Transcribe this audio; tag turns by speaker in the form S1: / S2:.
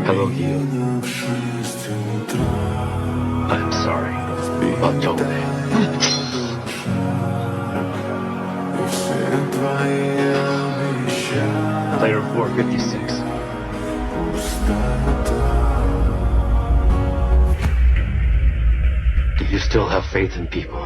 S1: Hello, Gio. I'm sorry about Tove. Player 456. Do you still have faith in people?